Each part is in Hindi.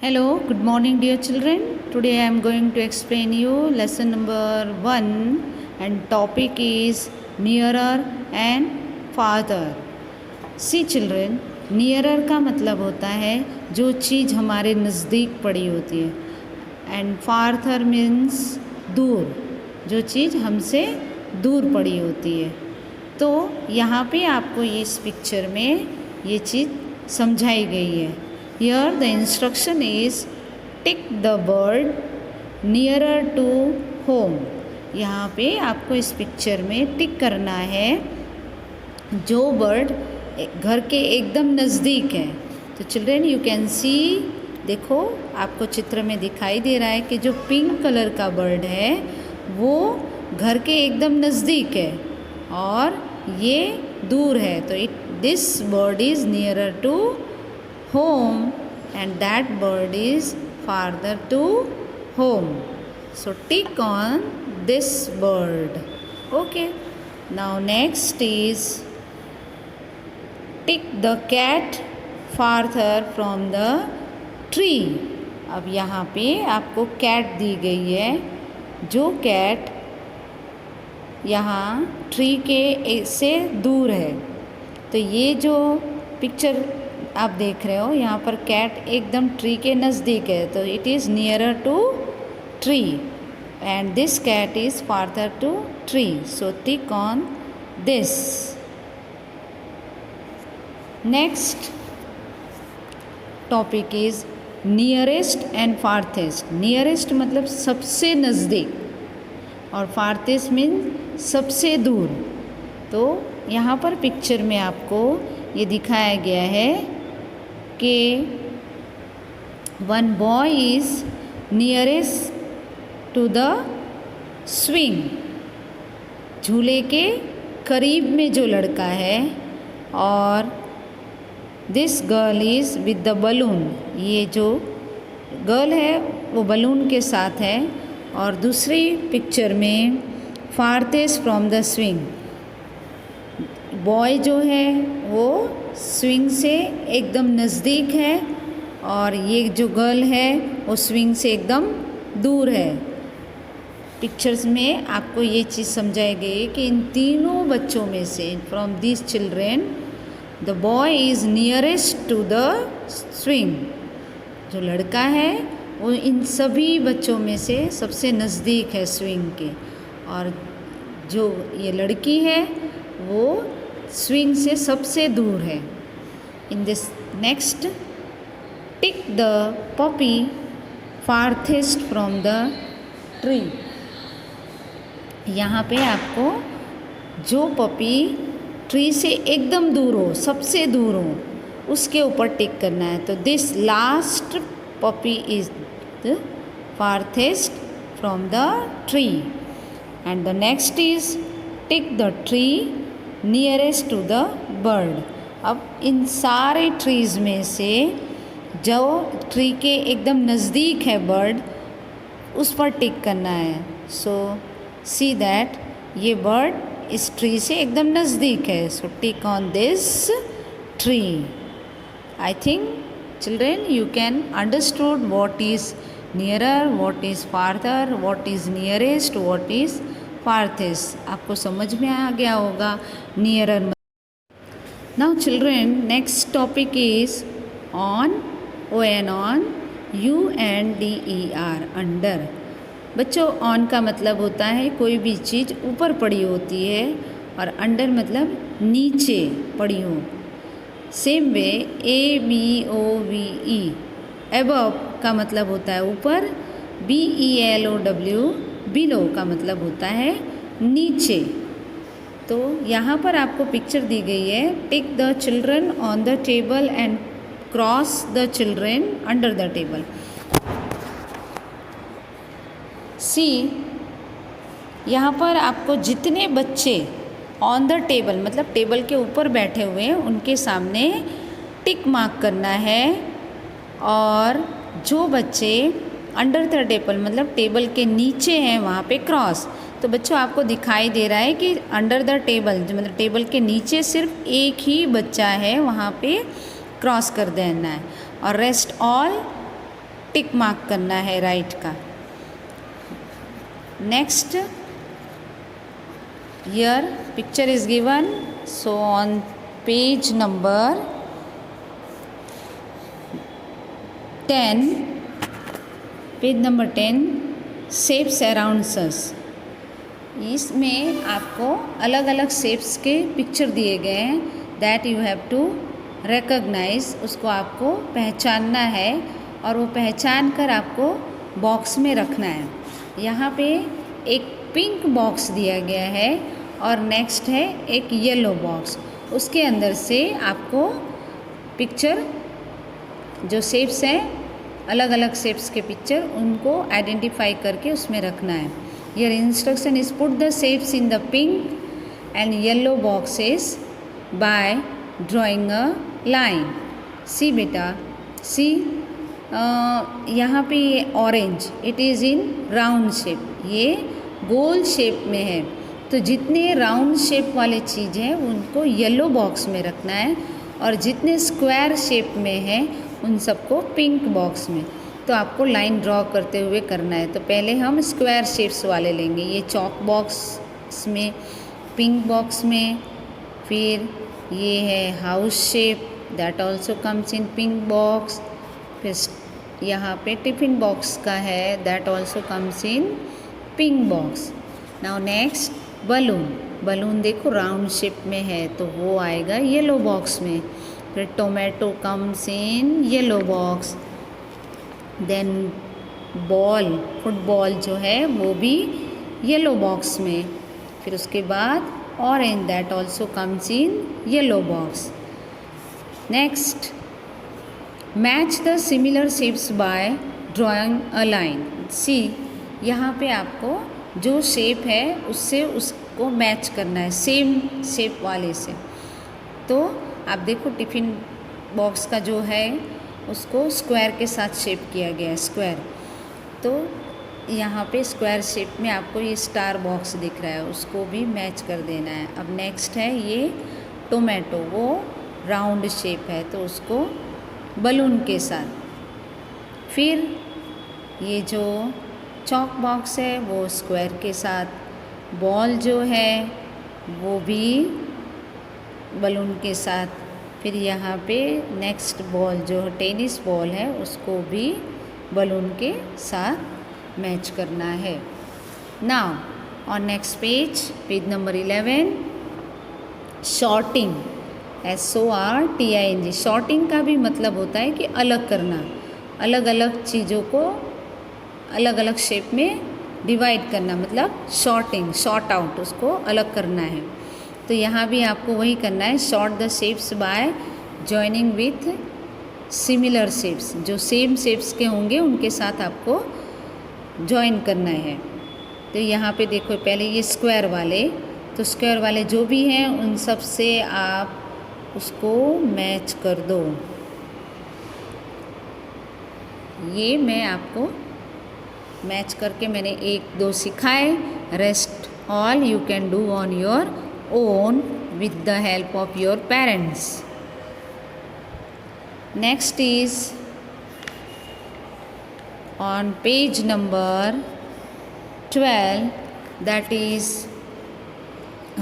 Hello, good morning dear children. Today I am going to explain you lesson number 1 and topic is nearer and farther. See children, nearer का मतलब होता है जो चीज़ हमारे नज़दीक पड़ी होती है and farther means दूर, जो चीज़ हमसे दूर पड़ी होती है। तो यहाँ पे आपको इस पिक्चर में ये चीज़ समझाई गई है। Here the instruction is tick the bird nearer to home. यहाँ पे आपको इस पिक्चर में टिक करना है जो बर्ड घर के एकदम नज़दीक है। तो चिल्ड्रेन यू कैन सी, देखो आपको चित्र में दिखाई दे रहा है कि जो पिंक कलर का बर्ड है वो घर के एकदम नज़दीक है और ये दूर है। तो this bird is nearer to home and that bird is farther to home. So tick on this bird. Okay. Now next is tick the cat farther from the tree. अब यहाँ पे आपको कैट दी गई है, जो कैट यहाँ ट्री के से दूर है। तो ये जो पिक्चर आप देख रहे हो यहाँ पर कैट एकदम ट्री के नज़दीक है, तो it is nearer to tree and this cat is farther to tree. So tick on this. Next topic is nearest and farthest. Nearest मतलब सबसे नज़दीक और फार्थेस्ट मीन सबसे दूर। तो यहाँ पर पिक्चर में आपको ये दिखाया गया है कि one boy is nearest to the swing. झूले के करीब में जो लड़का है और this girl is with the balloon. ये जो गर्ल है वो बलून के साथ है और दूसरी पिक्चर में farthest from the swing. Boy जो है वो स्विंग से एकदम नज़दीक है और ये जो गर्ल है वो स्विंग से एकदम दूर है। पिक्चर्स में आपको ये चीज़ समझाई गई कि इन तीनों बच्चों में से from this children the boy is nearest to the swing. जो लड़का है वो इन सभी बच्चों में से सबसे नज़दीक है स्विंग के, और जो ये लड़की है वो स्विंग से सबसे दूर है। In this next tick the puppy farthest from the tree. यहाँ पे आपको जो पपी ट्री से एकदम दूर हो, सबसे दूर हो, उसके ऊपर टिक करना है। तो this last puppy is the farthest from the tree and the next is tick the tree nearest to the bird. अब इन सारे ट्रीज़ में से जो ट्री के एकदम नज़दीक है बर्ड, उस पर टिक करना है। सो सी दैट ये बर्ड इस ट्री से एकदम नज़दीक है। So tick on this tree. I think children you can understood what is nearer, what is farther, what is nearest, what is farthest. आपको समझ में आ गया होगा nearer. Now children next topic is on, O N on, U N D E R, under. बच्चों ऑन का मतलब होता है कोई भी चीज़ ऊपर पड़ी होती है और अंडर मतलब नीचे पड़ी हो। Same way A B O V E, above का मतलब होता है ऊपर, B E L O W below का मतलब होता है नीचे। तो यहाँ पर आपको पिक्चर दी गई है, tick the children on the table and cross the children under the table. See, यहाँ पर आपको जितने बच्चे ऑन द टेबल मतलब टेबल के ऊपर बैठे हुए हैं उनके सामने टिक मार्क करना है, और जो बच्चे अंडर द टेबल मतलब टेबल के नीचे हैं वहाँ पे क्रॉस। तो बच्चों आपको दिखाई दे रहा है कि अंडर द टेबल जो मतलब टेबल के नीचे सिर्फ एक ही बच्चा है, वहाँ पे क्रॉस कर देना है, और रेस्ट ऑल टिक मार्क करना है राइट का। Next, here picture is given, so on page number 10, shapes around us। इसमें आपको अलग अलग शेप्स के पिक्चर दिए गए हैं, that you have to recognise, उसको आपको पहचानना है और वो पहचान कर आपको बॉक्स में रखना है। यहाँ पे एक पिंक बॉक्स दिया गया है और नेक्स्ट है एक येलो बॉक्स, उसके अंदर से आपको पिक्चर जो शेप्स हैं, अलग अलग शेप्स के पिक्चर, उनको आइडेंटिफाई करके उसमें रखना है। Your instruction is put the shapes in the pink and yellow boxes by drawing a line. See बेटा, सी यहाँ पे ये orange, it is in round shape, ये गोल शेप में है, तो जितने राउंड शेप वाले चीज़ हैं उनको येलो बॉक्स में रखना है और जितने स्क्वायर शेप में हैं उन सबको पिंक बॉक्स में। तो आपको लाइन ड्रॉ करते हुए करना है। तो पहले हम स्क्वायर शेप्स वाले लेंगे, ये चॉक बॉक्स में, पिंक बॉक्स में, फिर ये है house shape, that also comes in pink box, फिर यहाँ पे टिफ़िन बॉक्स का है, that also comes in pink box. Now next, balloon देखो राउंड शेप में है तो वो आएगा येलो बॉक्स में। फिर tomato comes in yellow box. Then ball, football जो है वो भी येलो बॉक्स में। फिर उसके बाद orange, that also comes in yellow box. Next, match the similar shapes by drawing a line. See, यहाँ पे आपको जो शेप है उससे उसको मैच करना है, सेम शेप वाले से। तो आप देखो टिफ़िन बॉक्स का जो है उसको स्क्वायर के साथ शेप किया गया है, स्क्वायर, तो यहाँ पे स्क्वायर शेप में आपको ये स्टार बॉक्स दिख रहा है, उसको भी मैच कर देना है। अब नेक्स्ट है ये टोमेटो, वो राउंड शेप है तो उसको बलून के साथ। फिर ये जो चॉक बॉक्स है वो स्क्वायर के साथ, बॉल जो है वो भी बलून के साथ। फिर यहाँ पे नेक्स्ट बॉल जो टेनिस बॉल है उसको भी बलून के साथ मैच करना है। Now on next page number 11, sorting, SORTING। Sorting का भी मतलब होता है कि अलग करना, अलग अलग चीज़ों को अलग अलग शेप में डिवाइड करना, मतलब शॉर्टिंग, शॉर्ट आउट, उसको अलग करना है। तो यहाँ भी आपको वही करना है, short the shapes bye joining with similar shapes, जो सेम शेप्स के होंगे उनके साथ आपको जॉइन करना है। तो यहाँ पे देखो पहले ये स्क्वायर वाले, तो स्क्वायर वाले जो भी हैं उन सब से आप उसको मैच कर दो। ये मैं आपको मैच करके मैंने 1-2 सिखाए, rest all you can do on your own with the help of your parents. Next is on page number 12, that is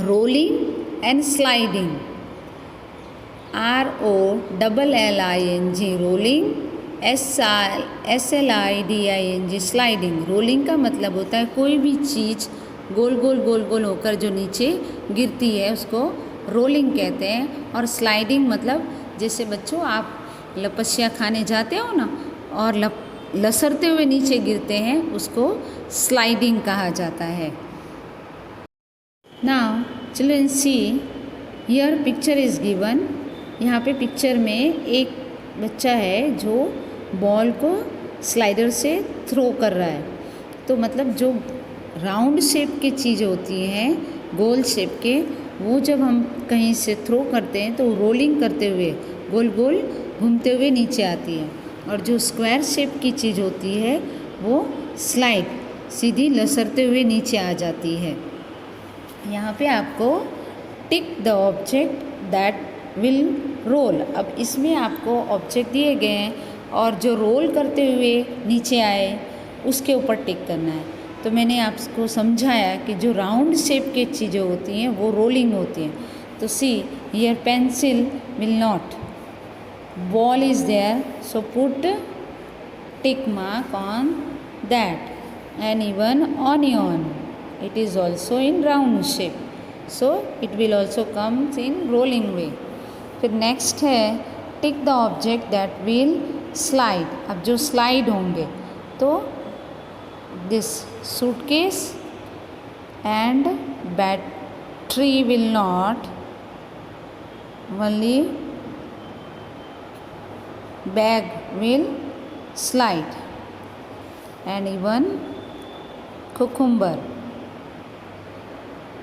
rolling and sliding, ROLLING, rolling, SLIDING, sliding. Rolling का मतलब होता है कोई भी चीज़ गोल गोल गोल गोल होकर जो नीचे गिरती है उसको रोलिंग कहते हैं। और स्लाइडिंग मतलब जैसे बच्चों आप लपसिया खाने जाते हो ना और लसरते हुए नीचे गिरते हैं, उसको स्लाइडिंग कहा जाता है। Now children see, here picture is given. यहाँ पे पिक्चर में एक बच्चा है जो बॉल को स्लाइडर से थ्रो कर रहा है। तो मतलब जो राउंड शेप की चीज़ होती हैं, गोल शेप के, वो जब हम कहीं से थ्रो करते हैं तो रोलिंग करते हुए गोल गोल घूमते हुए नीचे आती है। और जो स्क्वायर शेप की चीज़ होती है वो स्लाइड, सीधी लसरते हुए नीचे आ जाती है। यहाँ पे आपको tick the object that will roll. अब इसमें आपको ऑब्जेक्ट दिए गए हैं और जो रोल करते हुए नीचे आए उसके ऊपर टिक करना है। तो मैंने आपको समझाया कि जो राउंड शेप की चीज़ें होती हैं वो रोलिंग होती हैं। तो see here pencil will not, ball is there, so put tick mark on that, and even onion, it is also in round shape, so it will also comes in rolling way. फिर नेक्स्ट है tick the object that will slide. अब जो स्लाइड होंगे तो this suitcase and battery will not, only bag will slide, and even cucumber